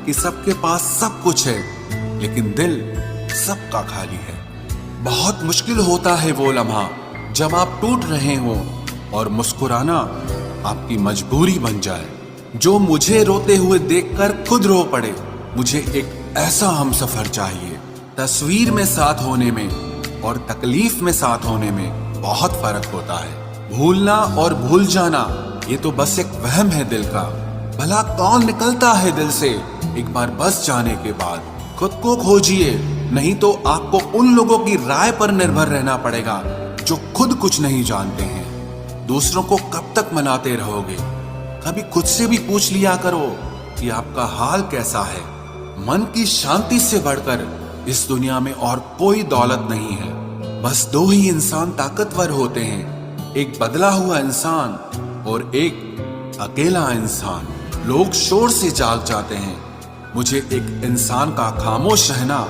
कि सबके पास सब कुछ है, लेकिन दिल सबका खाली है। बहुत मुश्किल होता है वो लम्हा जब आप टूट रहे हो और मुस्कुराना आपकी मजबूरी बन जाए। जो मुझे रोते हुए देखकर खुद रो पड़े। मुझे एक ऐसा हमसफर चाहिए। तस्वीर में साथ होने में और तकलीफ में साथ होने में बहुत फर्क होता है। भूलना और भूल जाना ये तो बस एक वहम है दिल का। भला कौन निकलता है दिल से एक बार बस जाने के बाद। खुद को खोजिए, नहीं तो आपको उन लोगों की राय पर निर्भर रहना पड़ेगा जो खुद कुछ नहीं जानते हैं। दूसरों को कब तक मनाते रहोगे? कभी खुद से भी पूछ लिया करो कि आपका हाल कैसा है। मन की शांति से बढ़कर इस दुनिया में और कोई दौलत नहीं है। बस दो ही इंसान ताकतवर होते हैं, एक बदला हुआ इंसान और एक अकेला इंसान। लोग शोर से जाग जाते हैं, मुझे एक इंसान का खामोश रहना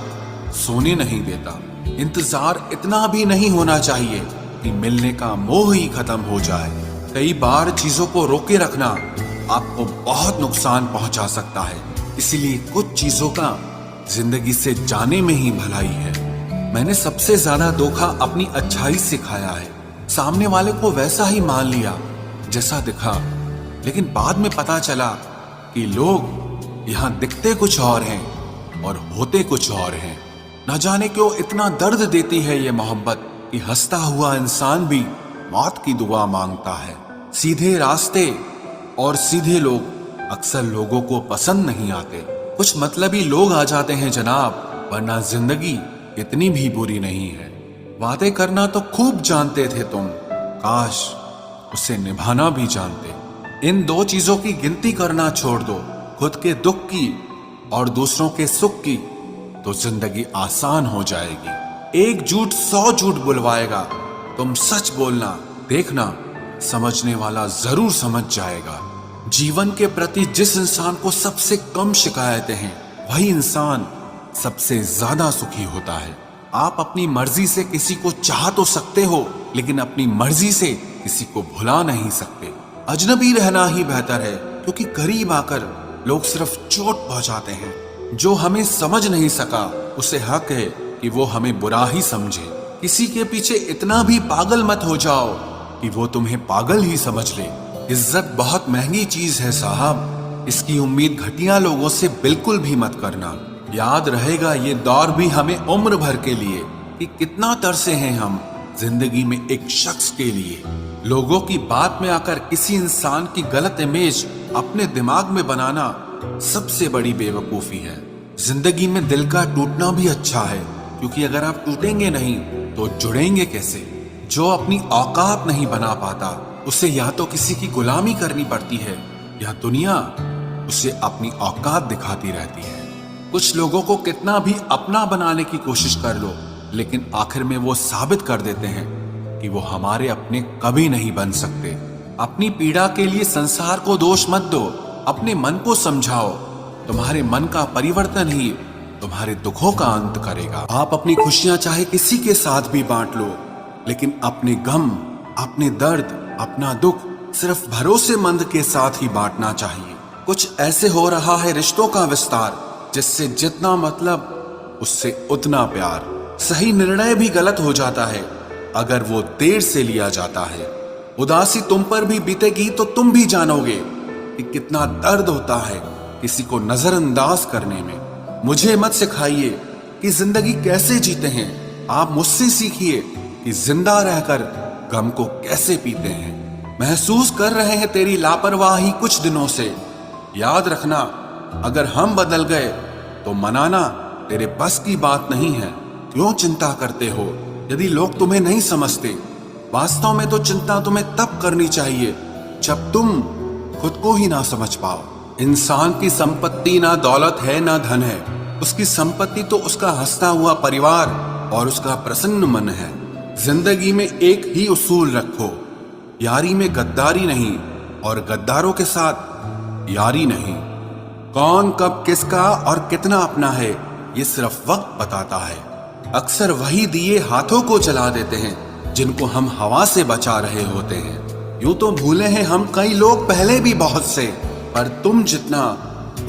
सोने नहीं देता। इंतजार इतना भी नहीं होना चाहिए कि मिलने का मोह ही खत्म हो जाए। कई बार चीजों को रोके रखना आपको बहुत नुकसान पहुंचा सकता है, इसीलिए कुछ चीजों का जिंदगी से जाने में ही भलाई है। मैंने सबसे ज्यादा धोखा अपनी अच्छाई से खाया है। सामने वाले को वैसा ही मान लिया जैसा दिखा, लेकिन बाद में पता चला कि लोग यहाँ दिखते कुछ और हैं और होते कुछ और हैं। न जाने क्यों इतना दर्द देती है ये मोहब्बत कि हंसता हुआ इंसान भी मौत की दुआ मांगता है। सीधे रास्ते और सीधे लोग अक्सर लोगों को पसंद नहीं आते। कुछ मतलबी लोग आ जाते हैं जनाब, वरना जिंदगी इतनी भी बुरी नहीं है। वादे करना तो खूब जानते थे तुम, काश उसे निभाना भी जानते। इन दो चीजों की गिनती करना छोड़ दो, खुद के दुख की और दूसरों के सुख की, तो जिंदगी आसान हो जाएगी। एक झूठ 100 झूठ बुलवाएगा, तुम सच बोलना, देखना समझने वाला जरूर समझ जाएगा। जीवन के प्रति जिस इंसान को सबसे कम शिकायतें हैं, वही इंसान सबसे ज्यादा सुखी होता है। आप अपनी मर्जी से किसी को चाह तो सकते हो, लेकिन अपनी मर्जी से किसी को भुला नहीं सकते। अजनबी रहना ही बेहतर है, क्योंकि करीब आकर लोग सिर्फ चोट पहुंचाते हैं। जो हमें समझ नहीं सका उसे हक है कि वो हमें बुरा ही समझे। किसी के पीछे इतना भी पागल मत हो जाओ कि वो तुम्हें पागल ही समझ ले। इज्जत बहुत महंगी चीज है साहब, इसकी उम्मीद घटिया लोगों से बिल्कुल भी मत करना। याद रहेगा ये दौर भी हमें उम्र भर के लिए कि कितना तरसे हैं हम जिंदगी में एक शख्स के लिए। लोगों की बात में आकर किसी इंसान की गलत इमेज अपने दिमाग में बनाना सबसे बड़ी बेवकूफी है। जिंदगी में दिल का टूटना भी अच्छा है, क्योंकि अगर आप टूटेंगे नहीं तो जुड़ेंगे कैसे। जो अपनी औकात नहीं बना पाता उसे या तो किसी की गुलामी करनी पड़ती है, या दुनिया उसे अपनी औकात दिखाती रहती है। कुछ लोगों को कितना भी अपना बनाने की कोशिश कर लो, लेकिन आखिर में वो साबित कर देते हैं कि वो हमारे अपने कभी नहीं बन सकते। अपनी पीड़ा के लिए संसार को दोष मत दो, अपने मन को समझाओ। तुम्हारे मन का परिवर्तन ही तुम्हारे दुखों का अंत करेगा। आप अपनी खुशियां चाहे किसी के साथ भी बांट लो, लेकिन अपने गम, अपने दर्द, अपना दुख सिर्फ भरोसेमंद के साथ ही बांटना चाहिए। कुछ ऐसे हो रहा है रिश्तों का विस्तार, जिससे जितना मतलब उससे उतना प्यार। सही निर्णय भी गलत हो जाता है अगर वो देर से लिया जाता है। उदासी तुम पर भी बीतेगी तो तुम भी जानोगे कि कितना दर्द होता है किसी को नजरअंदाज करने में। मुझे मत सिखाइए कि जिंदगी कैसे जीते हैं, आप मुझसे सीखिए कि जिंदा रहकर गम को कैसे पीते हैं। महसूस कर रहे हैं तेरी लापरवाही कुछ दिनों से। याद रखना, अगर हम बदल गए तो मनाना तेरे बस की बात नहीं है। क्यों चिंता करते हो यदि लोग तुम्हें नहीं समझते? वास्तव में तो चिंता तुम्हें तब करनी चाहिए जब तुम खुद को ही ना समझ पाओ। इंसान की संपत्ति ना दौलत है ना धन है, उसकी संपत्ति तो उसका हंसता हुआ परिवार और उसका प्रसन्न मन है। जिंदगी में एक ही उसूल रखो, यारी में गद्दारी नहीं और गद्दारों के साथ यारी नहीं। कौन कब किसका और कितना अपना है ये सिर्फ वक्त बताता है। अक्सर वही दिए हाथों को जला देते हैं जिनको हम हवा से बचा रहे होते हैं। यूं तो भूले हैं हम कई लोग पहले भी बहुत से, पर तुम जितना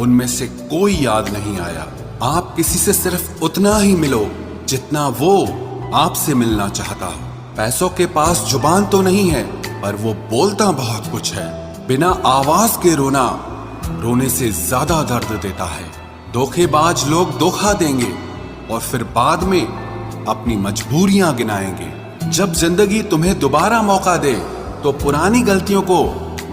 उनमें से कोई याद नहीं आया। आप किसी से सिर्फ उतना ही मिलो जितना वो आपसे मिलना चाहता हो। पैसों के पास जुबान तो नहीं है, पर वो बोलता बहुत कुछ है। बिना आवाज के रोना रोने से ज्यादा दर्द देता है। धोखेबाज लोग धोखा देंगे और फिर बाद में अपनी मजबूरियां गिनाएंगे। जब जिंदगी तुम्हें दोबारा मौका दे तो पुरानी गलतियों को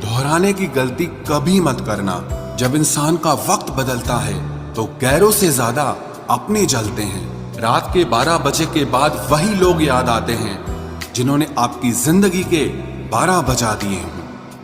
दोहराने की गलती कभी मत करना। जब इंसान का वक्त बदलता है तो गैरों से ज्यादा अपने जलते हैं। रात के 12 बजे के बाद वही लोग याद आते हैं जिन्होंने आपकी जिंदगी के 12 बजा दिए हों।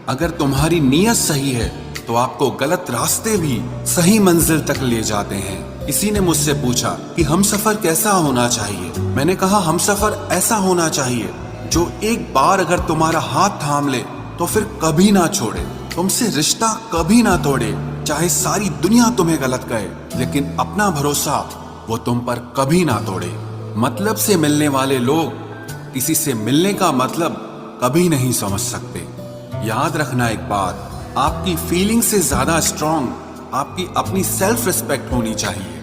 अगर तुम्हारी नीयत सही है तो आपको गलत रास्ते भी सही मंजिल तक ले जाते हैं। किसी ने मुझसे पूछा कि हमसफर कैसा होना चाहिए। मैंने कहा हमसफर ऐसा होना चाहिए जो एक बार अगर तुम्हारा हाथ थाम ले तो फिर कभी ना छोड़े, तुमसे रिश्ता कभी ना तोड़े। चाहे सारी दुनिया तुम्हें गलत कहे, लेकिन अपना भरोसा वो तुम पर कभी ना तोड़े। मतलब से मिलने वाले लोग किसी से मिलने का मतलब कभी नहीं समझ सकते। याद रखना एक बात, आपकी फीलिंग से ज्यादा स्ट्रॉन्ग आपकी अपनी सेल्फ रिस्पेक्ट होनी चाहिए।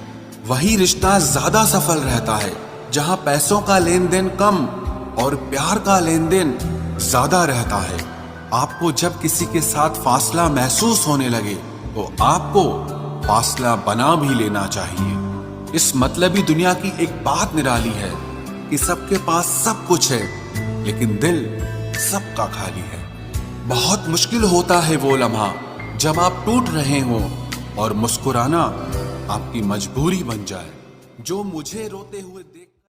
वही रिश्ता ज्यादा सफल रहता है जहां पैसों का लेन देन कम और प्यार का लेन देन ज्यादा रहता है। आपको जब किसी के साथ फासला महसूस होने लगे तो आपको फासला बना भी लेना चाहिए। इस मतलबी दुनिया की एक बात निराली है कि सबके पास सब कुछ है, लेकिन दिल सबका खाली है। बहुत मुश्किल होता है वो लम्हा जब आप टूट रहे हो और मुस्कुराना आपकी मजबूरी बन जाए। जो मुझे रोते हुए देख